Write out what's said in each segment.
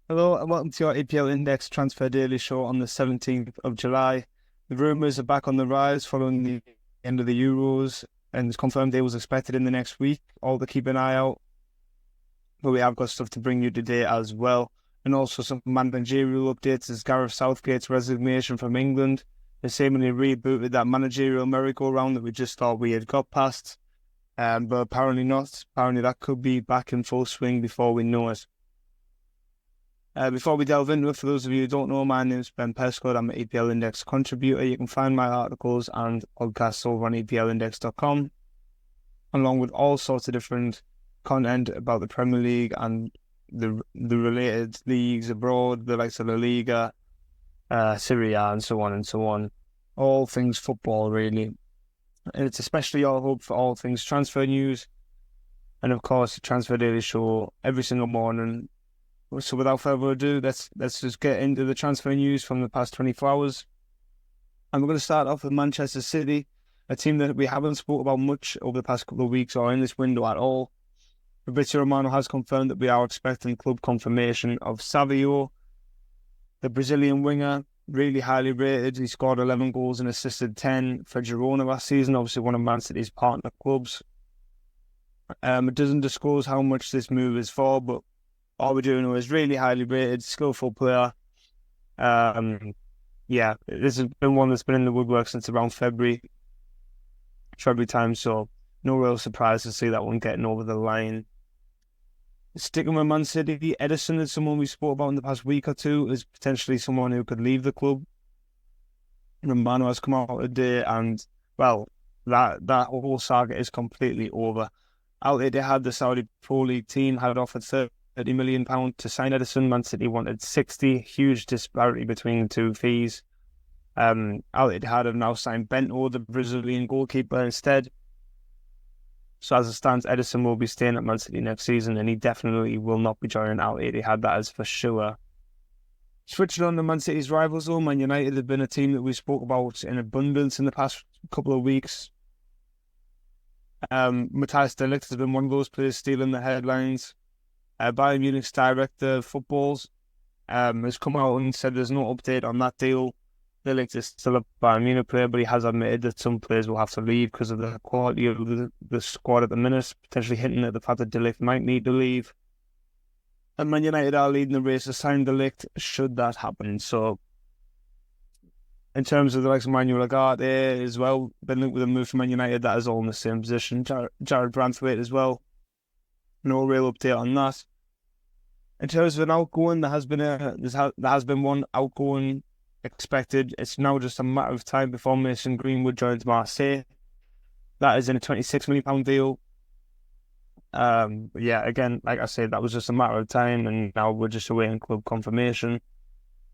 Hello and welcome to your EPL Index Transfer Daily Show on the 17th of July. The rumours are back on the rise following the end of the Euros, and it's confirmed they was expected in the next week. All to keep an eye out, but we have got stuff to bring you today as well. And also some managerial updates as Gareth Southgate's resignation from England has seemingly rebooted that managerial merry-go-round that we just thought we had got past. But apparently not. Apparently that could be back in full swing before we know it. Before we delve into it, for those of you who don't know, my name is Ben Pescod. I'm an EPL Index contributor. You can find my articles and podcasts over on EPLindex.com, along with all sorts of different content about the Premier League and the related leagues abroad, the likes of La Liga, Serie A, and so on and so on. All things football, really. And it's especially our hope for all things transfer news. And of course, the Transfer Daily Show every single morning. So without further ado, let's just get into the transfer news from the past 24 hours. And we're going to start off with Manchester City, a team that we haven't spoke about much over the past couple of weeks or in this window at all. Fabrizio Romano has confirmed that we are expecting club confirmation of Savio, the Brazilian winger, really highly rated. He scored 11 goals and assisted 10 for Girona last season, obviously one of Man City's partner clubs. It doesn't disclose how much this move is for, but all we're doing is really highly rated, skillful player. This has been one that's been in the woodwork since around February time, so no real surprise to see that one getting over the line. Sticking with Man City, Ederson is someone we spoke about in the past week or two, is potentially someone who could leave the club. Romano has come out today, and well, that whole saga is completely over. Al Ittihad, the Saudi Pro League team, had offered £30 million to sign Ederson. Man City wanted 60. Huge disparity between the two fees. Al Ittihad have now signed Bento, the Brazilian goalkeeper, instead. So as it stands, Ederson will be staying at Man City next season, and he definitely will not be joining Al Ittihad. That is for sure. Switching on to Man City's rivals, though, Man United have been a team that we spoke about in abundance in the past couple of weeks. Matthias de Ligt has been one of those players stealing the headlines. Bayern Munich's director of footballs has come out and said there's no update on that deal. De Ligt is still a Bayern Munich player, but he has admitted that some players will have to leave because of the quality of the squad at the minute, potentially hinting at the fact that De Ligt might need to leave. And Man United are leading the race to sign De Ligt should that happen. So, in terms of the likes of Manuel Ugarte as well, been linked with a move from Man United, that is all in the same position. Jared Branthwaite as well. No real update on that. In terms of an outgoing, there has been one outgoing expected. It's now just a matter of time before Mason Greenwood joins Marseille. That is in a £26 million deal. Again, like I said, that was just a matter of time, and now we're just awaiting club confirmation.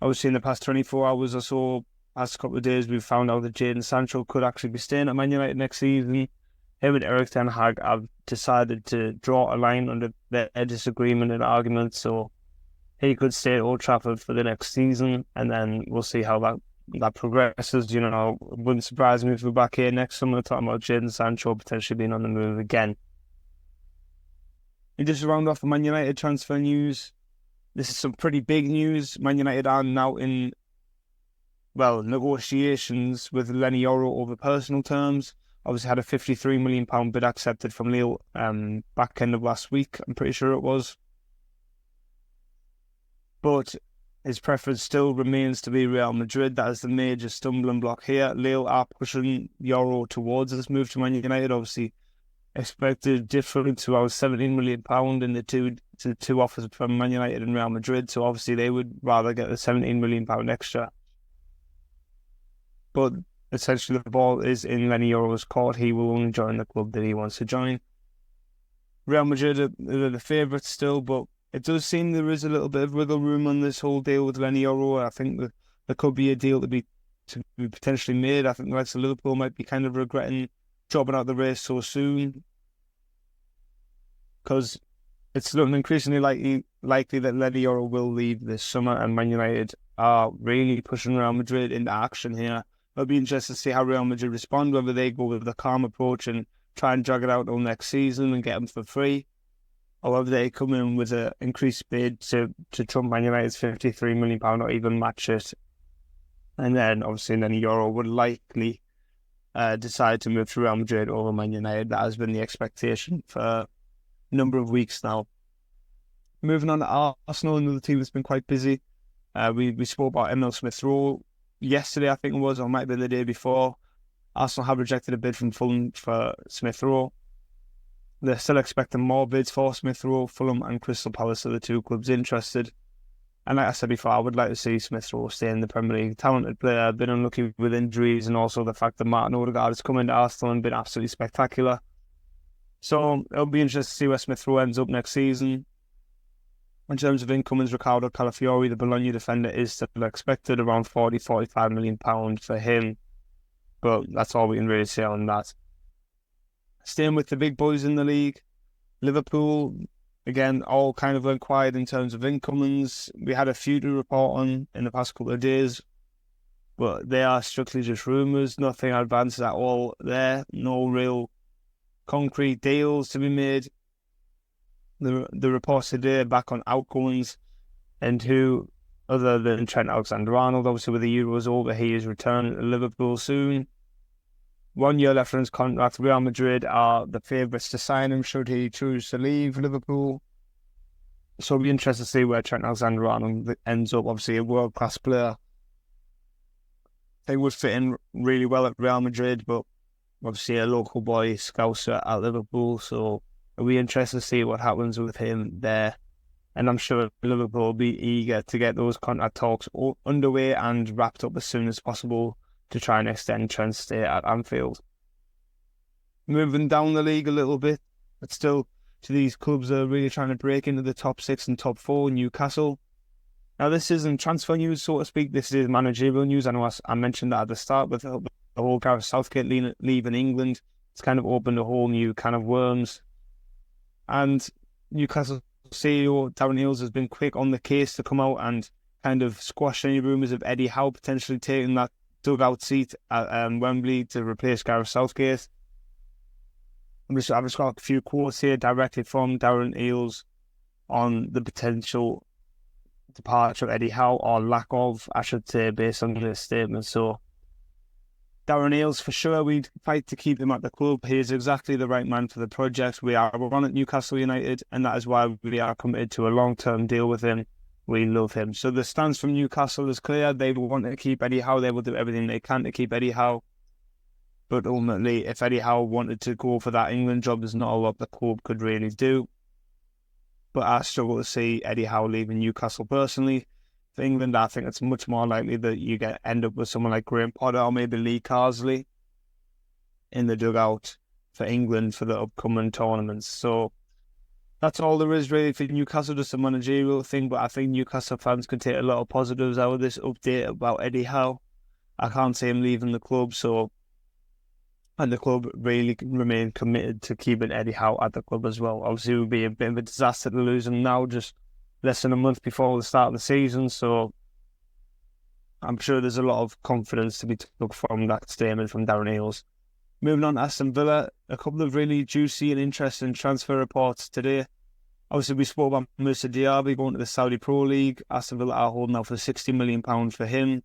Obviously, in the past 24 hours or so, past couple of days, we've found out that Jadon Sancho could actually be staying at Man United next season. Him and Erik ten Hag have decided to draw a line under their disagreement and argument, so he could stay at Old Trafford for the next season, and then we'll see how that progresses. You know, it wouldn't surprise me if we're back here next summer talking about Jadon Sancho potentially being on the move again. And just to round off the Man United transfer news, this is some pretty big news. Man United are now in, negotiations with Lenny Yoro over personal terms. Obviously had a £53 million bid accepted from Lille back end of last week, I'm pretty sure it was. But his preference still remains to be Real Madrid. That is the major stumbling block here. Lille are pushing Euro towards this move to Man United. Obviously expected different to our £17 million in the two offers from Man United and Real Madrid. So obviously they would rather get the £17 million extra. But essentially the ball is in Lenny Yoro's court. He will only join the club that he wants to join. Real Madrid are the favourites still, but it does seem there is a little bit of wiggle room on this whole deal with Lenny Yoro. I think that there could be a deal to be potentially made. I think the likes of Liverpool might be kind of regretting dropping out the race so soon, because it's looking increasingly likely that Lenny Yoro will leave this summer, and Man United are really pushing Real Madrid into action here. It'll be interesting to see how Real Madrid respond, whether they go with the calm approach and try and drag it out till next season and get him for free, However, they come in with an increased bid to trump Man United's £53 million or even match it. And then, obviously, Euro would likely decide to move to Real Madrid over Man United. That has been the expectation for a number of weeks now. Moving on to Arsenal, another team that's been quite busy. We spoke about Emil Smith-Rowe yesterday, I think it was, or it might have been the day before. Arsenal have rejected a bid from Fulham for Smith-Rowe. They're still expecting more bids for Smith-Rowe. Fulham and Crystal Palace are the two clubs interested. And like I said before, I would like to see Smith-Rowe stay in the Premier League. Talented player, been unlucky with injuries, and also the fact that Martin Odegaard has come into Arsenal and been absolutely spectacular. So it'll be interesting to see where Smith-Rowe ends up next season. In terms of incomings, Ricardo Calafiori, the Bologna defender, is still expected around £40-45 million for him. But that's all we can really say on that. Staying with the big boys in the league, Liverpool, again, all kind of went quiet in terms of incomings. We had a few to report on in the past couple of days, but they are strictly just rumours. Nothing advanced at all there. No real concrete deals to be made. The reports today are back on outgoings, and who other than Trent Alexander-Arnold, obviously with the Euros over, he is returning to Liverpool soon. 1 year left on his contract. Real Madrid are the favourites to sign him should he choose to leave Liverpool. So it'll be interesting to see where Trent Alexander-Arnold ends up. Obviously a world-class player. He would fit in really well at Real Madrid, but obviously a local boy, Scouser at Liverpool. So it'll be interesting to see what happens with him there. And I'm sure Liverpool will be eager to get those contract talks underway and wrapped up as soon as possible to try and extend Trent's stay at Anfield. Moving down the league a little bit, but still to these clubs that are really trying to break into the top 6 and top 4, Newcastle. Now this isn't transfer news, so to speak, this is managerial news. I know I mentioned that at the start, with the whole Gareth Southgate leaving England. It's kind of opened a whole new can of worms. And Newcastle CEO Darren Eales has been quick on the case to come out and kind of squash any rumours of Eddie Howe potentially taking that dugout seat at Wembley to replace Gareth Southgate. I've just got a few quotes here directly from Darren Eales on the potential departure of Eddie Howe, or lack of, I should say, based on this statement. So, Darren Eales, for sure, we'd fight to keep him at the club. He is exactly the right man for the project. We're on at Newcastle United, and that is why we are committed to a long-term deal with him. We love him. So the stance from Newcastle is clear. They want to keep Eddie Howe. They will do everything they can to keep Eddie Howe. But ultimately, if Eddie Howe wanted to go for that England job, there's not a lot the club could really do. But I struggle to see Eddie Howe leaving Newcastle personally. For England, I think it's much more likely that you end up with someone like Graham Potter or maybe Lee Carsley in the dugout for England for the upcoming tournaments. So that's all there is really for Newcastle, just a managerial thing. But I think Newcastle fans can take a lot of positives out of this update about Eddie Howe. I can't see him leaving the club, and the club really remain committed to keeping Eddie Howe at the club as well. Obviously, it would be a bit of a disaster to lose him now, just less than a month before the start of the season. So I'm sure there's a lot of confidence to be took from that statement from Darren Eales. Moving on to Aston Villa, a couple of really juicy and interesting transfer reports today. Obviously, we spoke about Moussa Diaby going to the Saudi Pro League. Aston Villa are holding out for £60 million for him.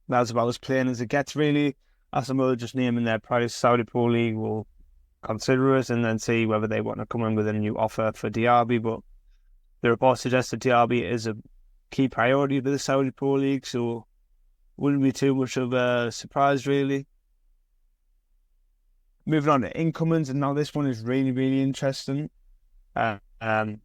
That's about as plain as it gets, really. Aston Villa just naming their price. Saudi Pro League will consider it and then see whether they want to come in with a new offer for Diaby. But the report suggests that Diaby is a key priority for the Saudi Pro League, so wouldn't be too much of a surprise, really. Moving on to incomings, and now this one is really, really interesting. Aston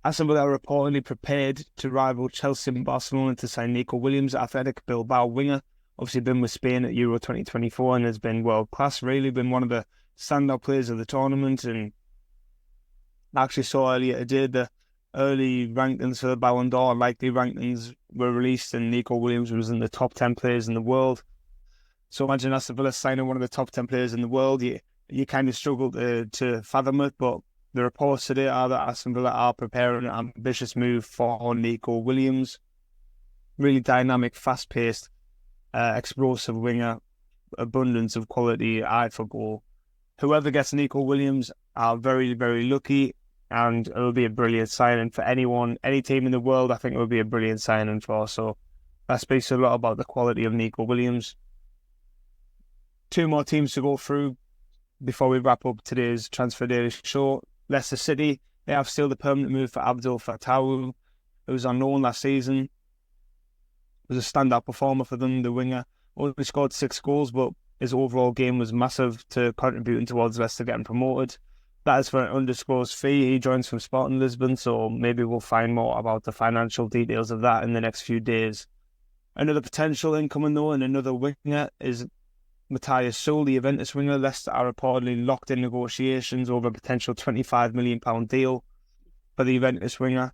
Villa are reportedly prepared to rival Chelsea and Barcelona to sign Nico Williams, Athletic Bilbao winger. Obviously been with Spain at Euro 2024 and has been world class, really been one of the standout players of the tournament. And I actually saw earlier today the early rankings for the Ballon d'Or, likely rankings were released, and Nico Williams was in the top 10 players in the world. So imagine Aston Villa signing one of the top 10 players in the world. You kind of struggle to fathom it, but the reports today are that Aston Villa are preparing an ambitious move for Nico Williams. Really dynamic, fast-paced, explosive winger, abundance of quality, eye for goal. Whoever gets Nico Williams are very, very lucky. and it'll be a brilliant signing for anyone, any team in the world. I think it would be a brilliant signing for. So that speaks a lot about the quality of Nico Williams. Two more teams to go through before we wrap up today's Transfer Daily show. Leicester City, they have sealed the permanent move for Abdul Fattah, who was on loan last season. Was a standout performer for them, the winger. Only scored 6 goals, but his overall game was massive to contributing towards Leicester getting promoted. That is for an undisclosed fee. He joins from Sporting Lisbon, so maybe we'll find more about the financial details of that in the next few days. Another potential incoming though, and another winger is Matthias Sul, the Juventus winger. Leicester are reportedly locked in negotiations over a potential £25 million deal for the Juventus winger.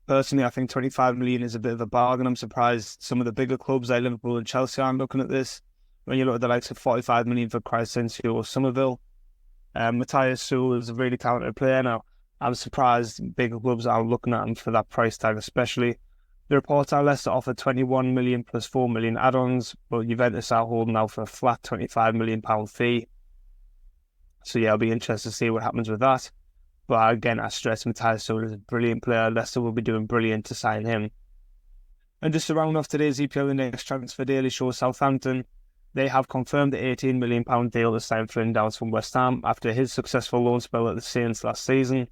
Personally, I think 25 million is a bit of a bargain. I'm surprised some of the bigger clubs like Liverpool and Chelsea aren't looking at this. When you look at the likes of 45 million for Crescencio or Somerville, Matthias Sul is a really talented player. Now, I'm surprised bigger clubs aren't looking at him for that price tag, especially. The reports are Leicester offered 21 million plus 4 million add-ons, but Juventus are holding out for a flat £25 million fee. So yeah, I'll be interested to see what happens with that. But again, I stress Matthias Sul is a brilliant player. Leicester will be doing brilliant to sign him. And just to round off today's EPL Index Transfer Daily show, Southampton, they have confirmed the £18 million deal to sign Flynn Downs from West Ham after his successful loan spell at the Saints last season.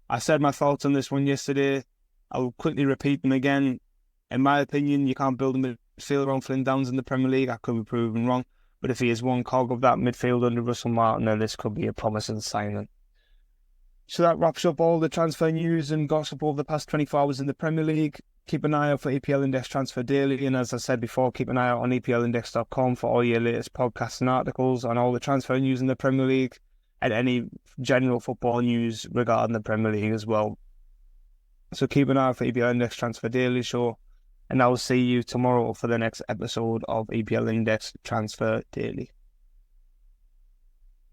I said my thoughts on this one yesterday. I'll quickly repeat them again. In my opinion, you can't build a midfield around Flynn Downs in the Premier League. I could be proven wrong. But if he is one cog of that midfield under Russell Martin, then this could be a promising signing. So that wraps up all the transfer news and gossip over the past 24 hours in the Premier League. Keep an eye out for EPL Index Transfer Daily. And as I said before, keep an eye out on EPLindex.com for all your latest podcasts and articles on all the transfer news in the Premier League and any general football news regarding the Premier League as well. So keep an eye out for EPL Index Transfer Daily show. And I will see you tomorrow for the next episode of EPL Index Transfer Daily.